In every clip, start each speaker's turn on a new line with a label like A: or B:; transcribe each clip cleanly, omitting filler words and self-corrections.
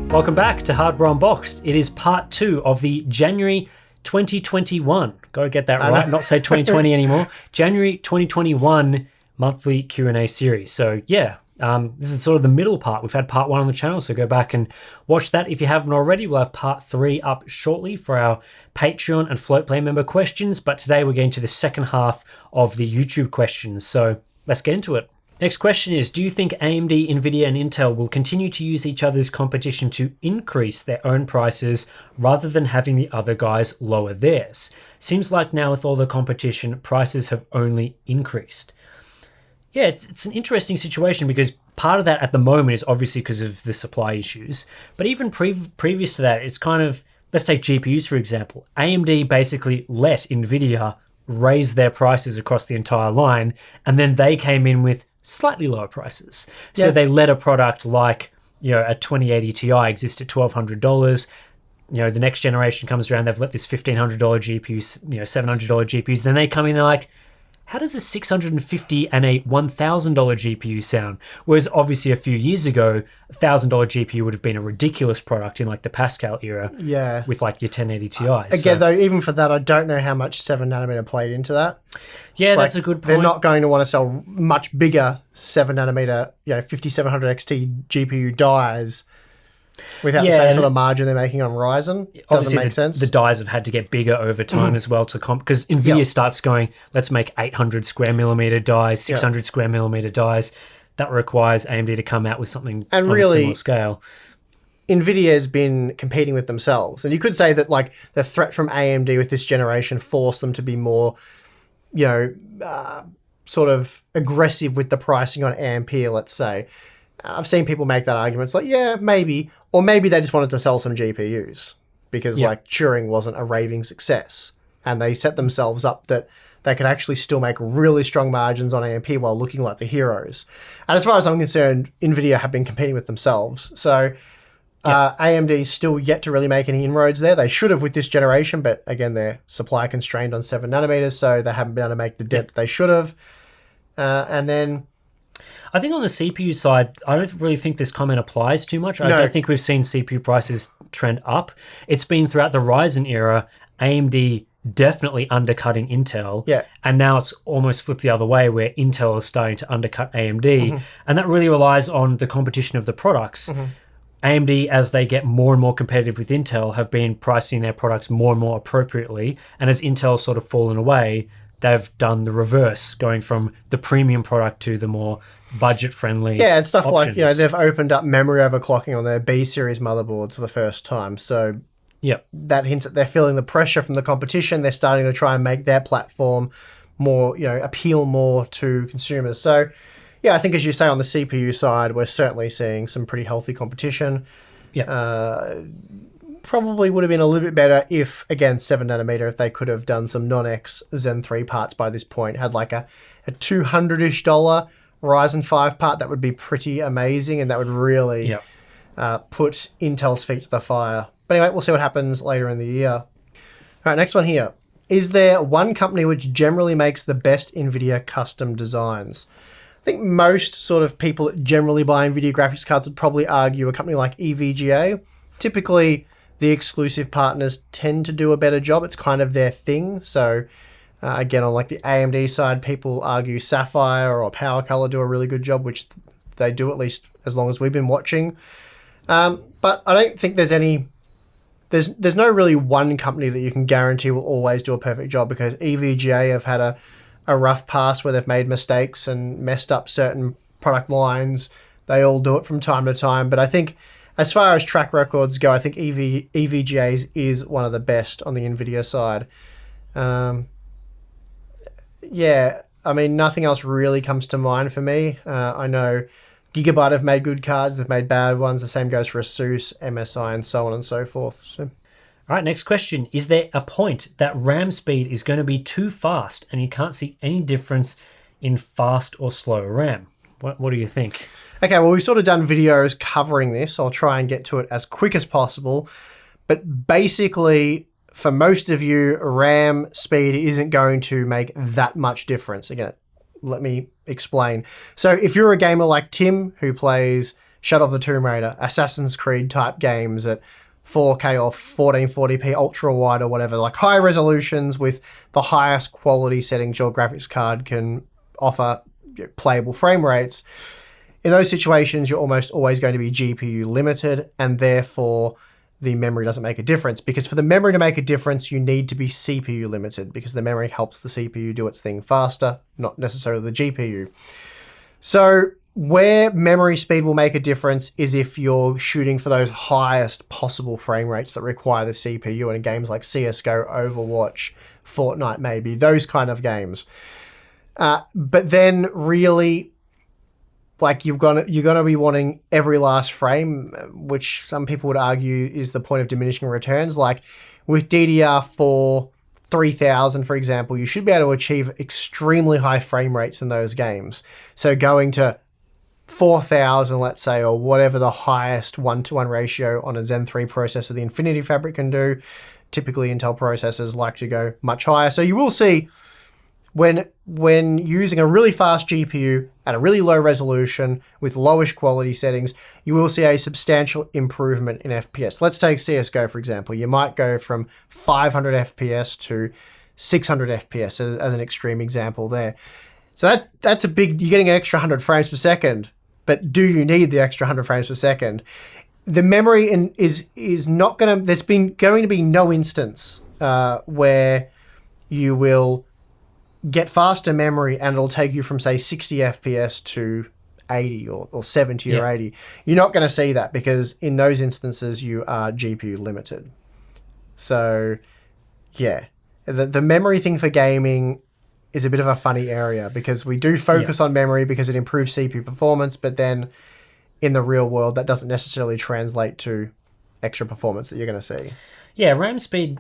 A: Welcome back to Hardware Unboxed. It is part 2 of the January 2021. Got to get that right, not say 2020 anymore. January 2021 monthly Q&A series. So yeah, this is sort of the middle part. We've had part 1 on the channel, so go back and watch that if you haven't already. We'll have part 3 up shortly for our Patreon and Floatplay member questions, but today we're getting to the second half of the YouTube questions. So let's get into it. Next question is, do you think AMD, Nvidia, and Intel will continue to use each other's competition to increase their own prices rather than having the other guys lower theirs? Seems like now with all the competition, prices have only increased. Yeah, it's an interesting situation because part of that at the moment is obviously because of the supply issues. But even previous to that, it's kind of, let's take GPUs for example. AMD basically let Nvidia raise their prices across the entire line, and then they came in with slightly lower prices. So they let a product like, a 2080 Ti exist at $1,200. The next generation comes around, they've let this $1,500 GPU, $700 GPUs. Then they come in, they're like, how does a $650 and a $1,000 GPU sound? Whereas obviously a few years ago, $1,000 GPU would have been a ridiculous product in like the Pascal era. Yeah. With like your 1080 Ti.
B: Again, though, even for that, I don't know how much 7nm played into that.
A: Yeah, that's a good point.
B: They're not going to want to sell much bigger 7nm, 5700 XT GPU dies without the same sort of margin they're making on Ryzen. Doesn't make sense.
A: The dies have had to get bigger over time as well to because Nvidia starts going, let's make 800 square millimeter dies, 600 square millimeter dies. That requires AMD to come out with something on a similar scale.
B: Nvidia has been competing with themselves, and you could say that like the threat from AMD with this generation forced them to be more, sort of aggressive with the pricing on Ampere, let's say. I've seen people make that argument. It's like, yeah, maybe. Or maybe they just wanted to sell some GPUs because like Turing wasn't a raving success. And they set themselves up that they could actually still make really strong margins on Ampere while looking like the heroes. And as far as I'm concerned, Nvidia have been competing with themselves. So AMD's still yet to really make any inroads there. They should have with this generation, but again, they're supply constrained on 7nm, so they haven't been able to make the dent they should have. And then
A: I think on the CPU side, I don't really think this comment applies too much. I don't think we've seen CPU prices trend up. It's been throughout the Ryzen era, AMD definitely undercutting Intel. Yeah. And now it's almost flipped the other way where Intel is starting to undercut AMD. Mm-hmm. And that really relies on the competition of the products. Mm-hmm. AMD, as they get more and more competitive with Intel, have been pricing their products more and more appropriately. And as Intel's sort of fallen away, they've done the reverse, going from the premium product to the more budget-friendly
B: and stuff
A: options.
B: Like, they've opened up memory overclocking on their B-series motherboards for the first time. So that hints that they're feeling the pressure from the competition. They're starting to try and make their platform more, appeal more to consumers. So, I think as you say, on the CPU side, we're certainly seeing some pretty healthy competition. Probably would have been a little bit better if, again, 7nm, if they could have done some non-X Zen 3 parts by this point, had like a $200-ish Ryzen 5 part, that would be pretty amazing, and that would really put Intel's feet to the fire. But anyway, we'll see what happens later in the year. All right, next one here. Is there one company which generally makes the best NVIDIA custom designs? I think most sort of people that generally buy NVIDIA graphics cards would probably argue a company like EVGA. Typically, the exclusive partners tend to do a better job. It's kind of their thing. So again, on like the AMD side, people argue Sapphire or Power Color do a really good job, which they do at least as long as we've been watching. But I don't think there's no really one company that you can guarantee will always do a perfect job, because EVGA have had a rough past where they've made mistakes and messed up certain product lines. They all do it from time to time. But I think as far as track records go, I think EVGA's is one of the best on the NVIDIA side. Nothing else really comes to mind for me. I know Gigabyte have made good cards, they've made bad ones. The same goes for ASUS, MSI, and so on and so forth. So.
A: All right, next question. Is there a point that RAM speed is going to be too fast and you can't see any difference in fast or slow RAM? What do you think?
B: Okay, well, we've sort of done videos covering this. I'll try and get to it as quick as possible. But basically, for most of you, RAM speed isn't going to make that much difference. Again, let me explain. So if you're a gamer like Tim, who plays Shadow of the Tomb Raider, Assassin's Creed type games at 4K or 1440p ultra wide or whatever, like high resolutions with the highest quality settings your graphics card can offer playable frame rates. In those situations, you're almost always going to be GPU limited, and therefore the memory doesn't make a difference. Because for the memory to make a difference, you need to be CPU limited, because the memory helps the CPU do its thing faster, not necessarily the GPU. So where memory speed will make a difference is if you're shooting for those highest possible frame rates that require the CPU in games like CSGO, Overwatch, Fortnite maybe, those kind of games. But then really, like you're gonna be wanting every last frame, which some people would argue is the point of diminishing returns. Like with DDR4 3000, for example, you should be able to achieve extremely high frame rates in those games. So going to 4000, let's say, or whatever the highest 1-to-1 ratio on a Zen 3 processor the Infinity Fabric can do. Typically, Intel processors like to go much higher. So you will see when using a really fast GPU at a really low resolution with lowish quality settings, you will see a substantial improvement in FPS. Let's take CSGO, for example. You might go from 500 FPS to 600 FPS as an extreme example there. So that's a big, you're getting an extra 100 frames per second, but do you need the extra 100 frames per second? The memory is not going to, there's going to be no instance where you will get faster memory and it'll take you from, say, 60 FPS to 80 or 70 or 80. You're not going to see that, because in those instances you are GPU limited. So, yeah. The memory thing for gaming is a bit of a funny area, because we do focus on memory because it improves CPU performance, but then in the real world that doesn't necessarily translate to extra performance that you're going to see.
A: Yeah, RAM speed,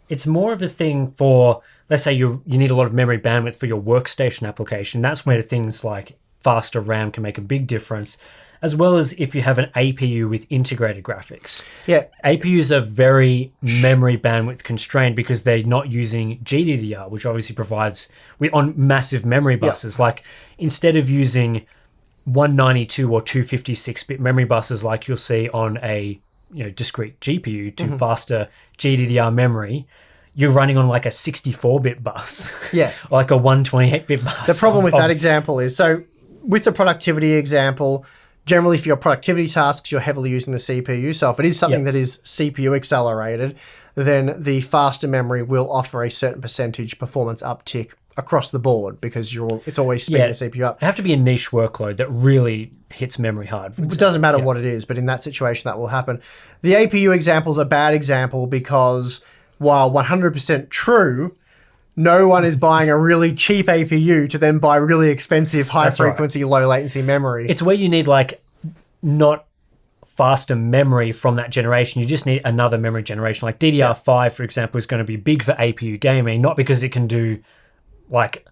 A: it's more of a thing for, let's say you need a lot of memory bandwidth for your workstation application. That's where things like faster RAM can make a big difference, as well as if you have an APU with integrated graphics.
B: Yeah.
A: APUs are very memory bandwidth constrained because they're not using GDDR, which obviously provides on massive memory buses. Like instead of using 192 or 256-bit memory buses like you'll see on a discrete GPU to faster GDDR memory, you're running on like a 64-bit bus.
B: Yeah.
A: Or like a 128-bit bus.
B: The problem with that example is, so with the productivity example, generally for your productivity tasks, you're heavily using the CPU. So if it is something that is CPU accelerated, then the faster memory will offer a certain percentage performance uptick across the board, because it's always speeding the CPU up.
A: It have to be a niche workload that really hits memory hard.
B: It doesn't matter what it is, but in that situation that will happen. The APU example is a bad example because while 100% true, no one is buying a really cheap APU to then buy really expensive, high-frequency, low-latency memory.
A: It's where you need, like, not faster memory from that generation. You just need another memory generation. Like DDR5, for example, is going to be big for APU gaming, not because it can do, like,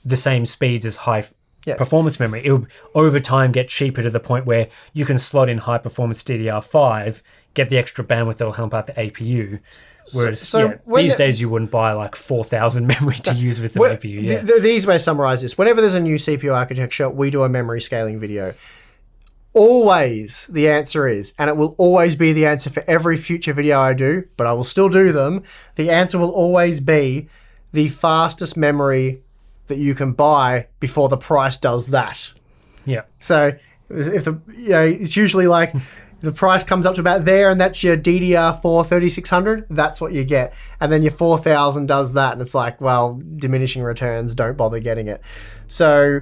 A: the same speeds as high-performance memory. It'll, over time, get cheaper to the point where you can slot in high-performance DDR5, get the extra bandwidth that'll help out the APU. Whereas these days you wouldn't buy like 4,000 memory to use with an APU.
B: The easy way to summarize this: whenever there's a new CPU architecture, we do a memory scaling video. Always the answer is, and it will always be the answer for every future video I do, but I will still do them. The answer will always be the fastest memory that you can buy before the price does that.
A: Yeah.
B: So if it's usually like the price comes up to about there, and that's your DDR4 3600. That's what you get, and then your 4000 does that, and it's like, well, diminishing returns. Don't bother getting it. So,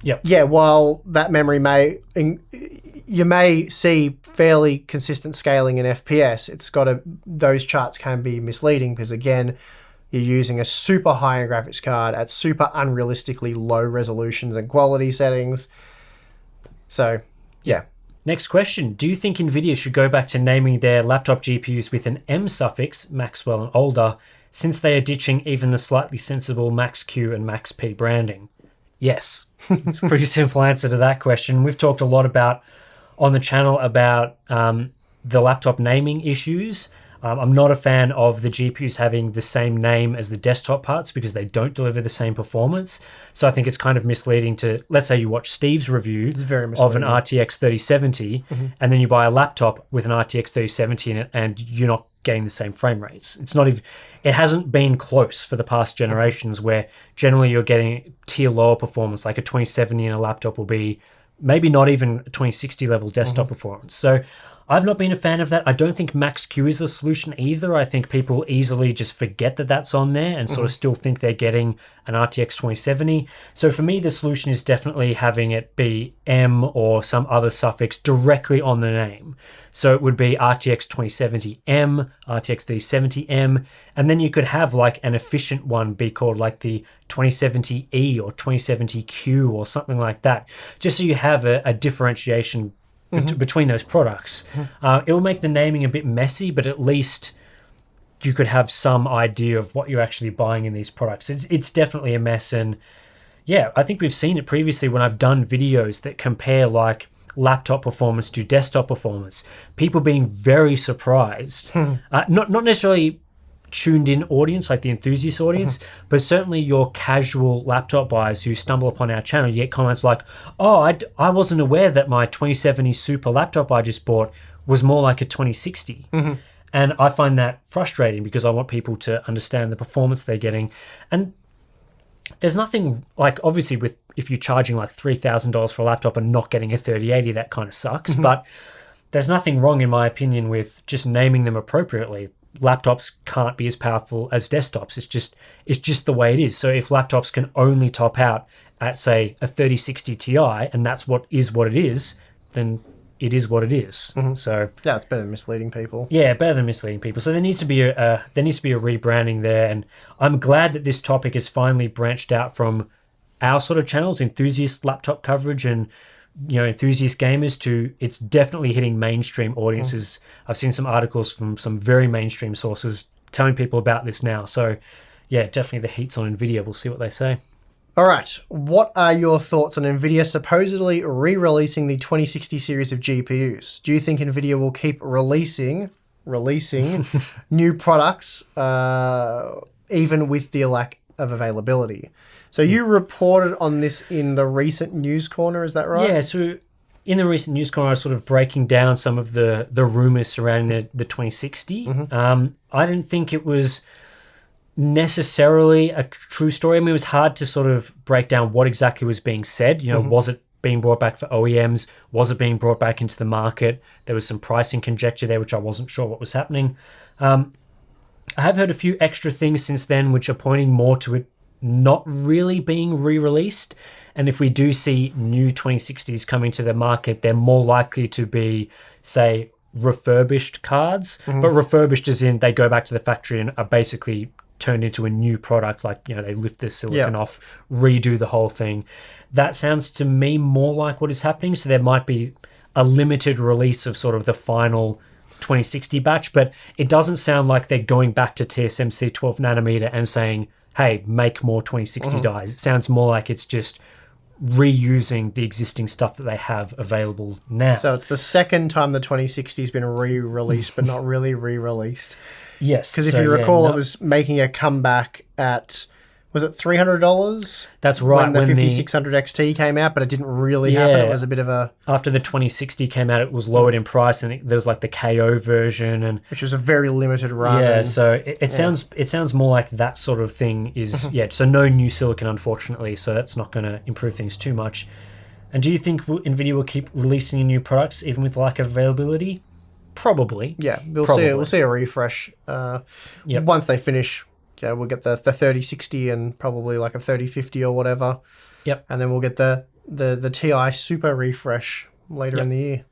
B: while that memory you may see fairly consistent scaling in FPS, those charts can be misleading because again, you're using a super high-end graphics card at super unrealistically low resolutions and quality settings. So, yeah.
A: Next question. Do you think Nvidia should go back to naming their laptop GPUs with an M suffix, Maxwell and older, since they are ditching even the slightly sensible Max-Q and Max-P branding? Yes. It's a pretty simple answer to that question. We've talked a lot on the channel about the laptop naming issues. I'm not a fan of the GPUs having the same name as the desktop parts because they don't deliver the same performance. So I think it's kind of misleading to, let's say you watch Steve's review of an RTX 3070 and then you buy a laptop with an RTX 3070 in it and you're not getting the same frame rates. It hasn't been close for the past generations where generally you're getting tier lower performance, like a 2070 in a laptop will be maybe not even a 2060 level desktop performance. So I've not been a fan of that. I don't think Max-Q is the solution either. I think people easily just forget that that's on there and sort of still think they're getting an RTX 2070. So for me, the solution is definitely having it be M or some other suffix directly on the name. So it would be RTX 2070M, RTX 3070M, and then you could have like an efficient one be called like the 2070E or 2070Q or something like that, just so you have a differentiation between those products. It will make the naming a bit messy, but at least you could have some idea of what you're actually buying in these products. It's definitely a mess, and yeah, I think we've seen it previously when I've done videos that compare like laptop performance to desktop performance. People being very surprised, not necessarily tuned in audience like the enthusiast audience, but certainly your casual laptop buyers who stumble upon our channel. You get comments like, oh, I wasn't aware that my 2070 super laptop I just bought was more like a 2060. And I find that frustrating because I want people to understand the performance they're getting. And there's nothing like, obviously with if you're charging like $3,000 for a laptop and not getting a 3080, that kind of sucks. But there's nothing wrong in my opinion with just naming them appropriately. Laptops can't be as powerful as desktops. It's just the way it is. So if laptops can only top out at say a 3060 Ti and that's what it is, then it is what it is. So
B: yeah, it's better than misleading people.
A: Yeah, better than misleading people. So there needs to be a rebranding there, and I'm glad that this topic has finally branched out from our sort of channels, enthusiast laptop coverage and enthusiast gamers, to it's definitely hitting mainstream audiences. I've seen some articles from some very mainstream sources telling people about this now. So yeah, definitely the heat's on Nvidia. We'll see what they say.
B: All right, what are your thoughts on Nvidia supposedly re-releasing the 2060 series of GPUs? Do you think Nvidia will keep releasing new products even with the lack of availability? So you reported on this in the recent News Corner, is that right?
A: Yeah, so in the recent News Corner, I was sort of breaking down some of the rumors surrounding the 2060. I didn't think it was necessarily a true story. I mean, it was hard to sort of break down what exactly was being said. Was it being brought back for OEMs? Was it being brought back into the market? There was some pricing conjecture there, which I wasn't sure what was happening. I have heard a few extra things since then, which are pointing more to it not really being re-released. And if we do see new 2060s coming to the market, they're more likely to be, say, refurbished cards. But refurbished as in they go back to the factory and are basically turned into a new product, like they lift the silicon off, redo the whole thing. That sounds to me more like what is happening. So there might be a limited release of sort of the final 2060 batch, but it doesn't sound like they're going back to TSMC 12 nanometer and saying, hey, make more 2060 dies. It sounds more like it's just reusing the existing stuff that they have available now.
B: So it's the second time the 2060 has been re-released, but not really re-released.
A: Yes.
B: Because if you recall, it was making a comeback at, was it $300?
A: That's right.
B: When the 5600 XT came out, but it didn't really happen. It was a bit of a...
A: After the 2060 came out, it was lowered in price, and there was like the KO version, and
B: which was a very limited run.
A: Yeah, so it sounds more like that sort of thing is so no new silicon, unfortunately. So that's not going to improve things too much. And do you think Nvidia will keep releasing new products even with lack of availability? Probably.
B: Yeah, we'll see a refresh. Once they finish. Yeah, we'll get the 3060 and probably like a 3050 or whatever.
A: Yep.
B: And then we'll get the TI Super refresh later in the year.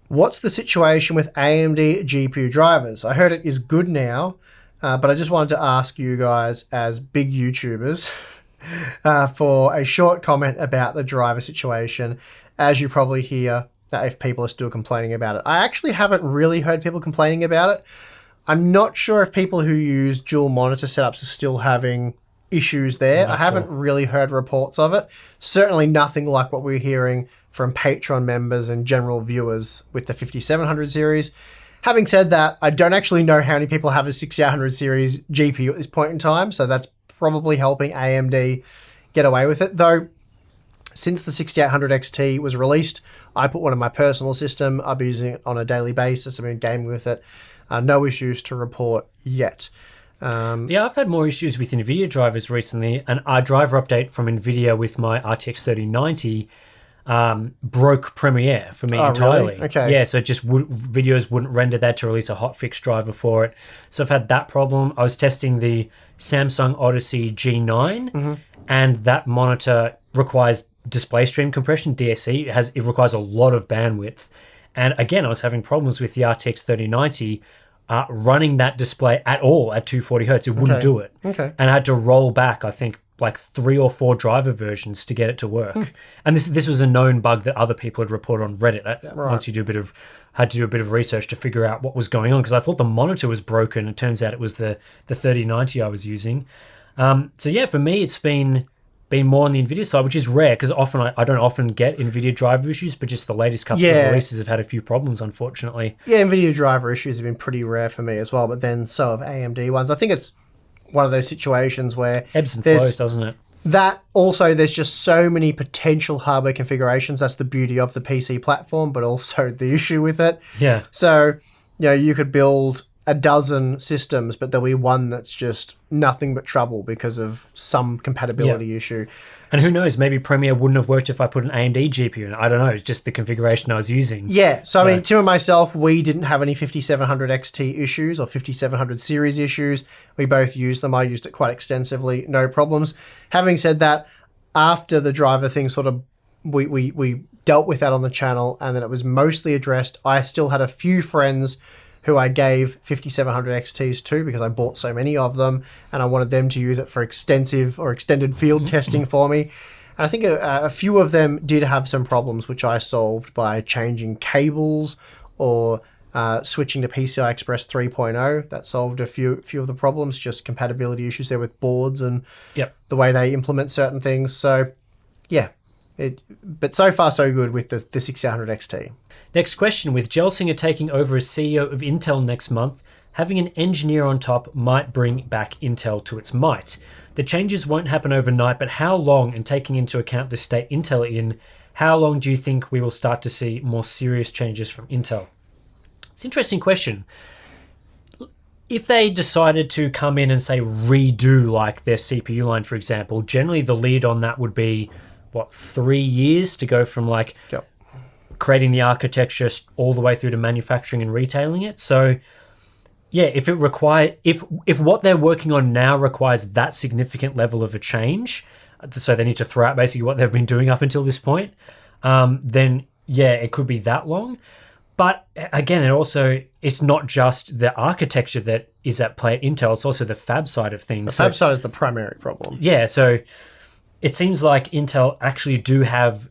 B: What's the situation with AMD GPU drivers? I heard it is good now, but I just wanted to ask you guys as big YouTubers for a short comment about the driver situation, as you probably hear if people are still complaining about it. I actually haven't really heard people complaining about it. I'm not sure if people who use dual monitor setups are still having issues there. I haven't really heard reports of it. Certainly nothing like what we're hearing from Patreon members and general viewers with the 5700 series. Having said that, I don't actually know how many people have a 6800 series GPU at this point in time, so that's probably helping AMD get away with it. Though, since the 6800 XT was released, I put one in my personal system. I've been using it on a daily basis. I've been gaming with it. No issues to report yet.
A: Yeah, I've had more issues with Nvidia drivers recently. An driver update from Nvidia with my RTX 3090 broke Premiere for me entirely.
B: Really? Okay.
A: Yeah, so just videos wouldn't render. They had to release a hotfix driver for it. So I've had that problem. I was testing the Samsung Odyssey G9, and that monitor requires display stream compression, DSC. It requires a lot of bandwidth. And again, I was having problems with the RTX 3090 running that display at all at 240 hertz. It wouldn't do it.
B: Okay.
A: And I had to roll back, I think, like 3 or 4 driver versions to get it to work. And this was a known bug that other people had reported on Reddit. Once you had to do a bit of research to figure out what was going on, because I thought the monitor was broken. It turns out it was the 3090 I was using. So yeah, for me, it's been more on the Nvidia side, which is rare because often I don't often get Nvidia driver issues, but just the latest couple of releases have had a few problems, unfortunately.
B: Yeah, Nvidia driver issues have been pretty rare for me as well, but then so have AMD ones. I think it's one of those situations where
A: ebbs and flows, doesn't it?
B: That also, there's just so many potential hardware configurations. That's the beauty of the PC platform, but also the issue with it.
A: Yeah.
B: So, you could build a dozen systems, but there'll be one that's just nothing but trouble because of some compatibility issue.
A: And who knows, maybe Premiere wouldn't have worked if I put an AMD GPU in. I don't know, it's just the configuration I was using.
B: Yeah, so I mean, Tim and myself, we didn't have any 5700 XT issues or 5700 series issues. We both used them. I used it quite extensively, no problems. Having said that, after the driver thing sort of, we dealt with that on the channel, and then it was mostly addressed. I still had a few friends who I gave 5700 XTs to because I bought so many of them, and I wanted them to use it for extensive or extended field testing for me. And I think a few of them did have some problems, which I solved by changing cables or switching to PCI Express 3.0. That solved a few of the problems, just compatibility issues there with boards and the way they implement certain things. So, yeah. But so far, so good with the 6800 XT.
A: Next question. With Gelsinger taking over as CEO of Intel next month, having an engineer on top might bring back Intel to its might. The changes won't happen overnight, but how long, and taking into account the state Intel are in, how long do you think we will start to see more serious changes from Intel? It's an interesting question. If they decided to come in and say redo like their CPU line, for example, generally the lead on that would be 3 years to go from creating the architecture all the way through to manufacturing and retailing it. So yeah, if what they're working on now requires that significant level of a change, so they need to throw out basically what they've been doing up until this point, then yeah, it could be that long. But again, it's not just the architecture that is at play at Intel, it's also the fab side of things.
B: The fab side is the primary problem.
A: Yeah, so it seems like Intel actually do have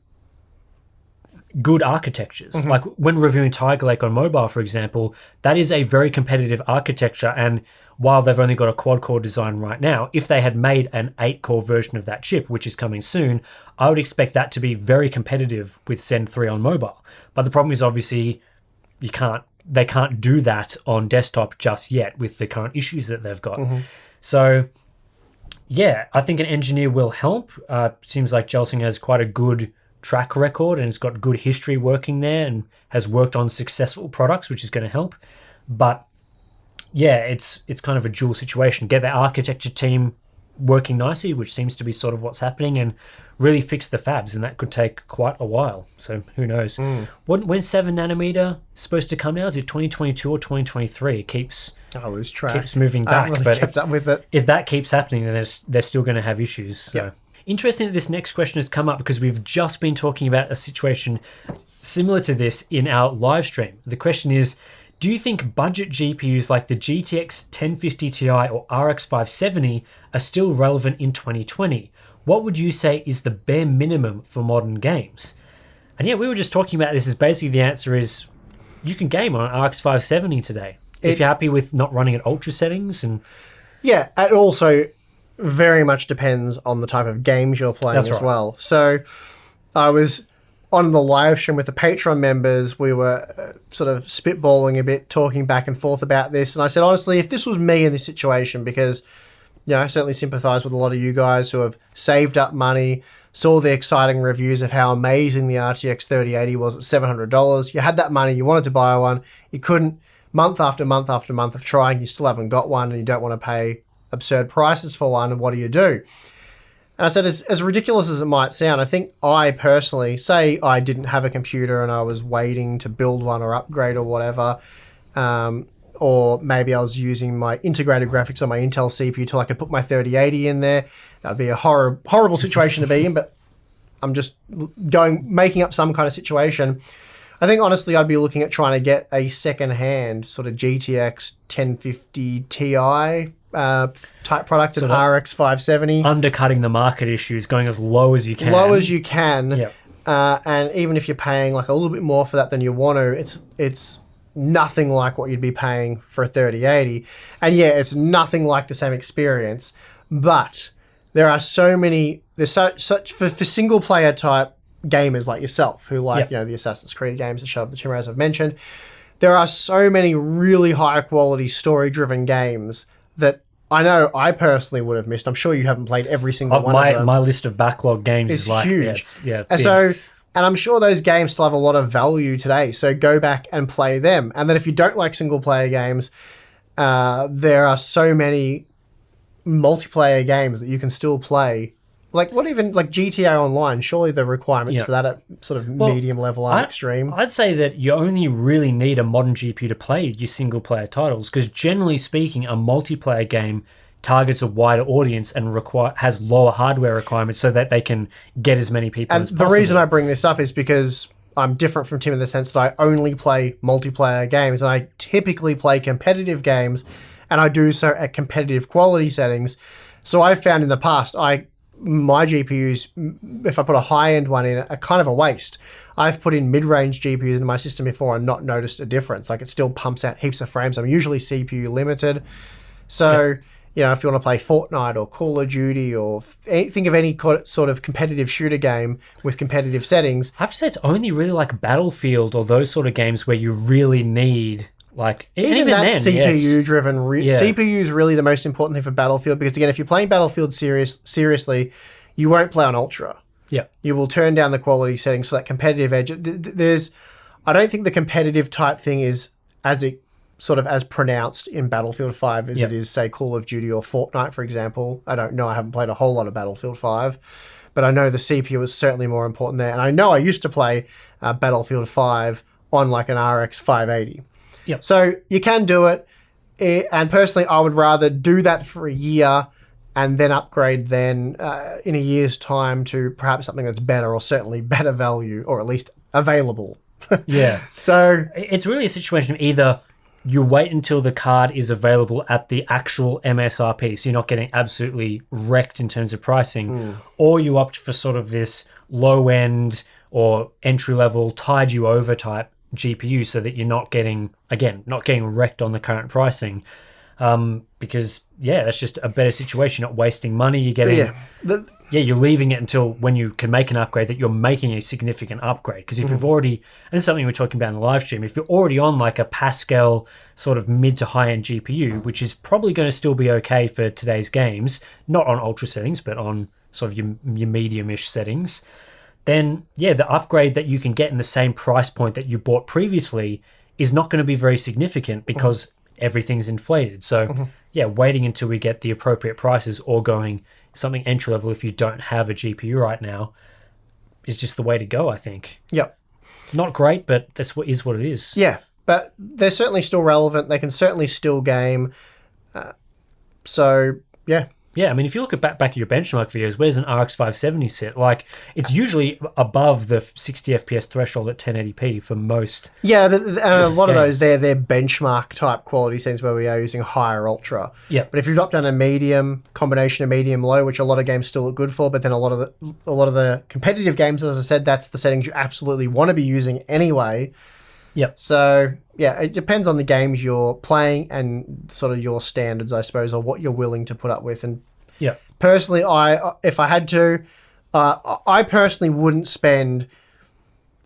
A: good architectures. Like when reviewing Tiger Lake on mobile, for example, that is a very competitive architecture. And while they've only got a quad-core design right now, if they had made an 8-core version of that chip, which is coming soon, I would expect that to be very competitive with Zen 3 on mobile. But the problem is obviously they can't do that on desktop just yet with the current issues that they've got. So yeah, I think an engineer will help. Seems like Gelsinger has quite a good track record and has got good history working there and has worked on successful products, which is going to help. But yeah, it's kind of a dual situation. Get the architecture team working nicely, which seems to be sort of what's happening, and really fix the fabs, and that could take quite a while. So who knows? When's 7 nanometer supposed to come now? Is it 2022 or 2023? It keeps
B: lose track.
A: Keeps moving back.
B: I haven't really kept up with it.
A: If that keeps happening, then they're still going to have issues. So. Interesting that this next question has come up because we've just been talking about a situation similar to this in our live stream. The question is, do you think budget GPUs like the GTX 1050 Ti or RX 570 are still relevant in 2020? What would you say is the bare minimum for modern games? And yeah, we were just talking about this. Is basically the answer is you can game on an RX 570 today. If you're happy with not running at ultra settings. And
B: yeah, it also very much depends on the type of games you're playing as well. So I was on the live stream with the Patreon members, we were sort of spitballing a bit, talking back and forth about this. And I said, honestly, if this was me in this situation, because, I certainly sympathize with a lot of you guys who have saved up money, saw the exciting reviews of how amazing the RTX 3080 was at $700. You had that money, you wanted to buy one, you couldn't. Month after month after month of trying, you still haven't got one, and you don't want to pay absurd prices for one, and what do you do? And I said, as ridiculous as it might sound, I think I personally, say I didn't have a computer and I was waiting to build one or upgrade or whatever, or maybe I was using my integrated graphics on my Intel CPU till I could put my 3080 in there. That would be a horrible situation to be in, but I'm just making up some kind of situation. I think, honestly, I'd be looking at trying to get a second-hand sort of GTX 1050 Ti type product, an RX 570.
A: Undercutting the market issues, going as low as you can.
B: Low as you can.
A: Yep.
B: And even if you're paying like a little bit more for that than you want to, it's nothing like what you'd be paying for a 3080. And yeah, it's nothing like the same experience. But there are so many, such for single-player type gamers like yourself who like, the Assassin's Creed games, the Shadow of the Tomb Raider, as I've mentioned, there are so many really high-quality, story-driven games that I know I personally would have missed. I'm sure you haven't played every single one of them.
A: My list of backlog games is like
B: huge.
A: And
B: I'm sure those games still have a lot of value today. So go back and play them. And then if you don't like single player games, there are so many multiplayer games that you can still play. Like GTA Online, surely the requirements for that at sort of medium level aren't extreme.
A: I'd say that you only really need a modern GPU to play your single player titles, because generally speaking, a multiplayer game targets a wider audience and has lower hardware requirements so that they can get as many people as possible.
B: And the reason I bring this up is because I'm different from Tim in the sense that I only play multiplayer games, and I typically play competitive games, and I do so at competitive quality settings. So I've found in the past, my GPUs, if I put a high-end one in, are kind of a waste. I've put in mid-range GPUs into my system before and not noticed a difference. Like, it still pumps out heaps of frames. I'm usually CPU limited. So, if you want to play Fortnite or Call of Duty or think of any sort of competitive shooter game with competitive settings.
A: I have to say it's only really like Battlefield or those sort of games where you really need... Even
B: that
A: then,
B: CPU-driven... CPU is really the most important thing for Battlefield, because, again, if you're playing Battlefield seriously, you won't play on Ultra.
A: Yeah.
B: You will turn down the quality settings for that competitive edge. I don't think the competitive type thing is as pronounced in Battlefield 5 as it is, say, Call of Duty or Fortnite, for example. I don't know. I haven't played a whole lot of Battlefield 5, but I know the CPU is certainly more important there. And I know I used to play Battlefield 5 on like an RX 580.
A: Yep.
B: So you can do it. And personally, I would rather do that for a year and then upgrade in a year's time to perhaps something that's better, or certainly better value, or at least available.
A: Yeah.
B: So
A: it's really a situation of either you wait until the card is available at the actual MSRP, so you're not getting absolutely wrecked in terms of pricing, or you opt for sort of this low-end or entry-level tide-you-over type GPU so that you're not getting wrecked on the current pricing, because that's just a better situation. Not wasting money, you're getting you're leaving it until when you can make an upgrade, that you're making a significant upgrade. Because if you've already, and this is something we're talking about in the live stream, if you're already on like a Pascal sort of mid to high end GPU, which is probably going to still be okay for today's games, not on ultra settings but on sort of your medium-ish settings, then the upgrade that you can get in the same price point that you bought previously is not going to be very significant, because everything's inflated. So waiting until we get the appropriate prices, or going something entry level if you don't have a GPU right now, is just the way to go, I think.
B: Yep.
A: Not great, but that's what it is.
B: Yeah, but they're certainly still relevant. They can certainly still game.
A: Yeah, I mean, if you look at back at your benchmark videos, where's an RX 570 sit? Like, it's usually above the 60 FPS threshold at 1080p for most.
B: Yeah, and a lot of those, they're benchmark type quality settings where we are using higher ultra.
A: Yeah.
B: But if you drop down a medium, combination of medium low, which a lot of games still look good for, but then a lot of the competitive games, as I said, that's the settings you absolutely want to be using anyway.
A: Yep.
B: So, it depends on the games you're playing and sort of your standards, I suppose, or what you're willing to put up with. And personally, if I had to, I personally wouldn't spend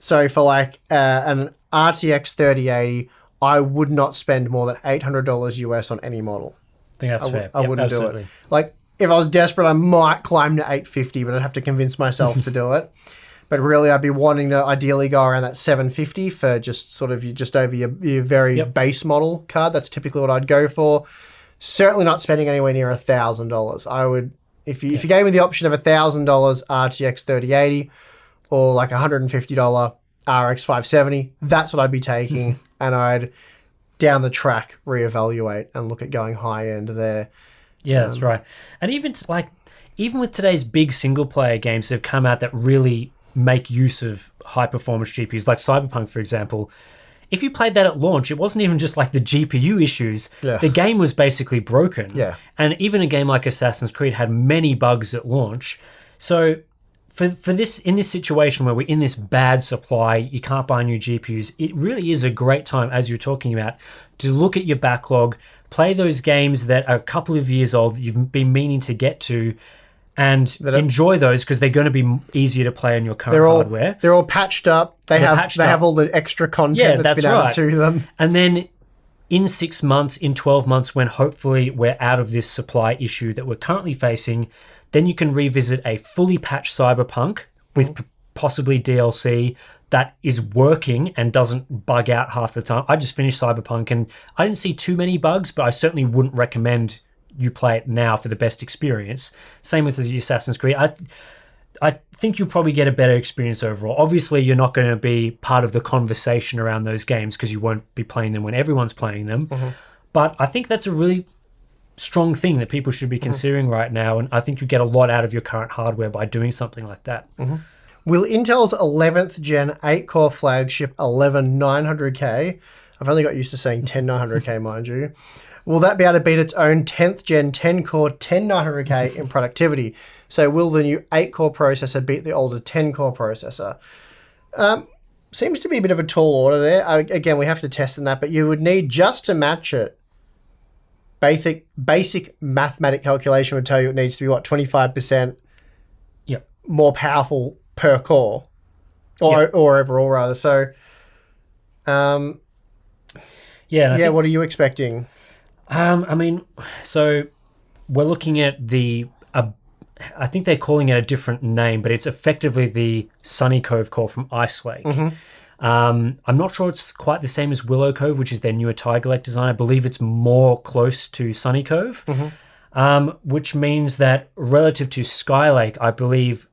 B: So for like an RTX 3080, I would not spend more than $800 US on any model.
A: I think that's fair.
B: I wouldn't
A: absolutely.
B: do it. Like, if I was desperate, I might climb to 850, but I'd have to convince myself to do it. But really, I'd be wanting to ideally go around that 750 for just sort of just over your very base model card. That's typically what I'd go for. Certainly not spending anywhere near $1,000. I would, if you gave me the option of $1,000 RTX 3080 or like $150 RX 570, that's what I'd be taking, and I'd down the track reevaluate and look at going high end there.
A: Yeah, that's right. And even with today's big single player games that have come out that really make use of high performance GPUs, like Cyberpunk, for example, if you played that at launch, it wasn't even just like the GPU issues.
B: Yeah.
A: The game was basically broken.
B: Yeah.
A: And even a game like Assassin's Creed had many bugs at launch. So for this, in this situation where we're in this bad supply, you can't buy new GPUs, it really is a great time, as you're talking about, to look at your backlog, play those games that are a couple of years old that you've been meaning to get to, and enjoy those because they're going to be easier to play on your current hardware.
B: They're all patched up. They have all the extra content that's been added to them.
A: And then in 6 months, in 12 months, when hopefully we're out of this supply issue that we're currently facing, then you can revisit a fully patched Cyberpunk with possibly DLC that is working and doesn't bug out half the time. I just finished Cyberpunk and I didn't see too many bugs, but I certainly wouldn't recommend you play it now for the best experience. Same with the Assassin's Creed. I think you'll probably get a better experience overall. Obviously, you're not going to be part of the conversation around those games because you won't be playing them when everyone's playing them. Mm-hmm. But I think that's a really strong thing that people should be considering right now, and I think you get a lot out of your current hardware by doing something like that.
B: Mm-hmm. Will Intel's 11th gen 8-core flagship 11900K, I've only got used to saying 10900K, mind you, will that be able to beat its own 10th gen 10-core 10900K in productivity? So will the new 8-core processor beat the older 10-core processor? Seems to be a bit of a tall order there. Again, we have to test in that, but you would need, just to match it, basic mathematic calculation would tell you it needs to be, 25% more powerful per core, or overall rather. So, what are you expecting?
A: I mean, so we're looking at I think they're calling it a different name, but it's effectively the Sunny Cove core from Ice Lake. Mm-hmm. I'm not sure it's quite the same as Willow Cove, which is their newer Tiger Lake design. I believe it's more close to Sunny Cove, which means that relative to Skylake, I believe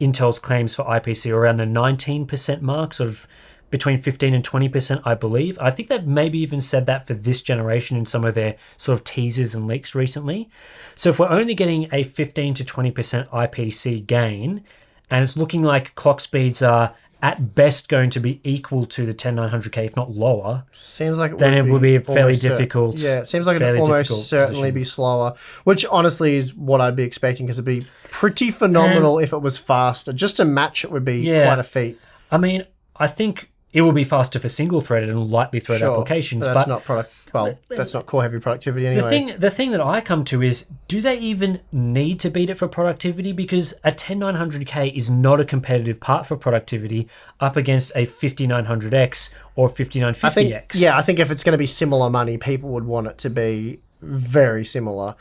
A: Intel's claims for IPC are around the 19% mark, sort of between 15 and 20%, I believe. I think they've maybe even said that for this generation in some of their sort of teasers and leaks recently. So if we're only getting a 15 to 20% IPC gain, and it's looking like clock speeds are at best going to be equal to the 10900K, if not lower,
B: seems like
A: it would be fairly difficult.
B: It seems like it would almost certainly be slower, which honestly is what I'd be expecting, because it'd be pretty phenomenal if it was faster. Just to match it would be quite a feat.
A: I mean, I think it will be faster for single-threaded and lightly threaded applications.
B: But that's not core-heavy productivity anyway.
A: The thing that I come to is, do they even need to beat it for productivity? Because a 10900K is not a competitive part for productivity up against a 5900X or 5950X.
B: I think if it's going to be similar money, people would want it to be very similar.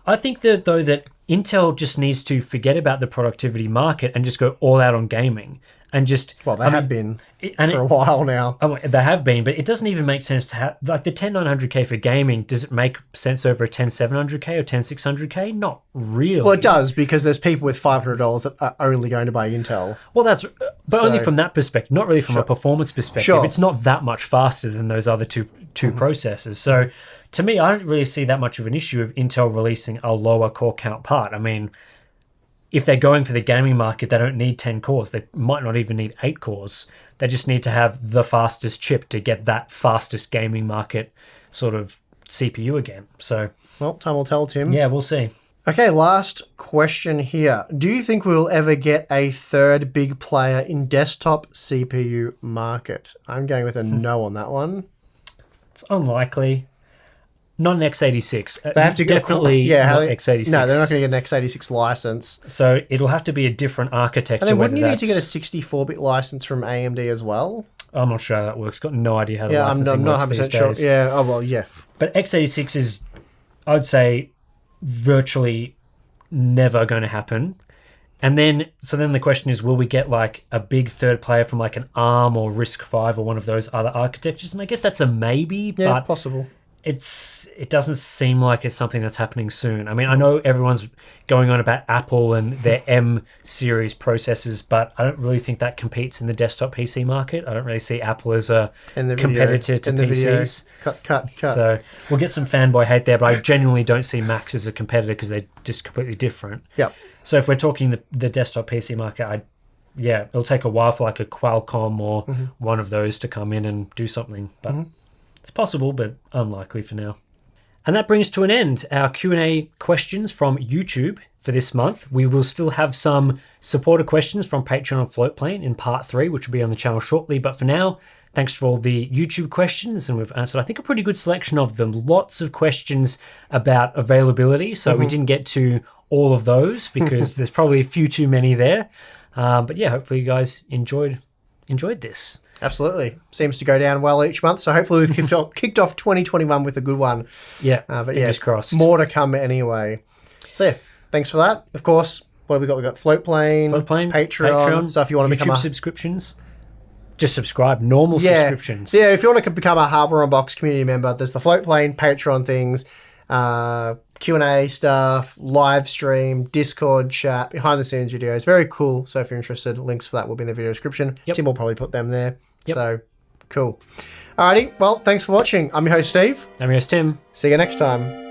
A: I think that, though, that Intel just needs to forget about the productivity market and just go all out on gaming. And just
B: they have been for a while now.
A: They have been, but it doesn't even make sense to have like the 10900K for gaming. Does it make sense over a 10700K or 10600K? Not really.
B: Well, it does, because there's people with $500 that are only going to buy Intel.
A: Well, only from that perspective, not really from a performance perspective. Sure. It's not that much faster than those other two processors. So, to me, I don't really see that much of an issue of Intel releasing a lower core count part. I mean, if they're going for the gaming market, they don't need 10 cores. They might not even need 8 cores. They just need to have the fastest chip to get that fastest gaming market sort of CPU again. So,
B: well, time will tell, Tim.
A: Yeah, we'll see.
B: Okay, last question here. Do you think we will ever get a third big player in desktop CPU market? I'm going with a no on that one.
A: It's unlikely. Not an x86.
B: They have to
A: definitely not x86.
B: No, they're not going to get an x86 license.
A: So it'll have to be a different architecture.
B: And then wouldn't you need to get a 64-bit license from AMD as well?
A: I'm not sure how that works. Got no idea how the
B: Yeah,
A: licensing
B: I'm not
A: works
B: 100%
A: these
B: sure.
A: days.
B: Yeah, oh well, yeah.
A: But x86 is, I would say, virtually never going to happen. And then the question is, will we get like a big third player from like an ARM or RISC-V or one of those other architectures? And I guess that's a maybe,
B: Yeah,
A: but
B: possible.
A: it doesn't seem like it's something that's happening soon. I mean, I know everyone's going on about Apple and their M series processors, but I don't really think that competes in the desktop PC market. I don't really see Apple as a competitor to PCs.
B: Cut.
A: So we'll get some fanboy hate there, but I genuinely don't see Macs as a competitor because they're just completely different.
B: Yep.
A: So if we're talking the desktop PC market, it'll take a while for like a Qualcomm or one of those to come in and do something. But it's possible, but unlikely for now. And that brings to an end our Q&A questions from YouTube for this month. We will still have some supporter questions from Patreon and Floatplane in part 3, which will be on the channel shortly. But for now, thanks for all the YouTube questions, and we've answered, I think, a pretty good selection of them. Lots of questions about availability, so we didn't get to all of those because there's probably a few too many there. But yeah, hopefully you guys enjoyed this.
B: Absolutely. Seems to go down well each month, so hopefully we've kicked off 2021 with a good one.
A: Yeah,
B: but
A: fingers crossed.
B: More to come anyway. So yeah, thanks for that. Of course, what have we got? We've got Floatplane, Patreon. So if you want to
A: YouTube
B: become
A: subscriptions, just subscribe. Normal subscriptions.
B: Yeah, if you want to become a Hardware Unboxed community member, there's the Floatplane, Patreon things, Q&A stuff, live stream, Discord chat, behind the scenes videos. Very cool. So if you're interested, links for that will be in the video description.
A: Yep.
B: Tim will probably put them there.
A: Yep.
B: So cool. Alrighty, well, thanks for watching. I'm your host, Steve.
A: I'm your host, Tim.
B: See you next time.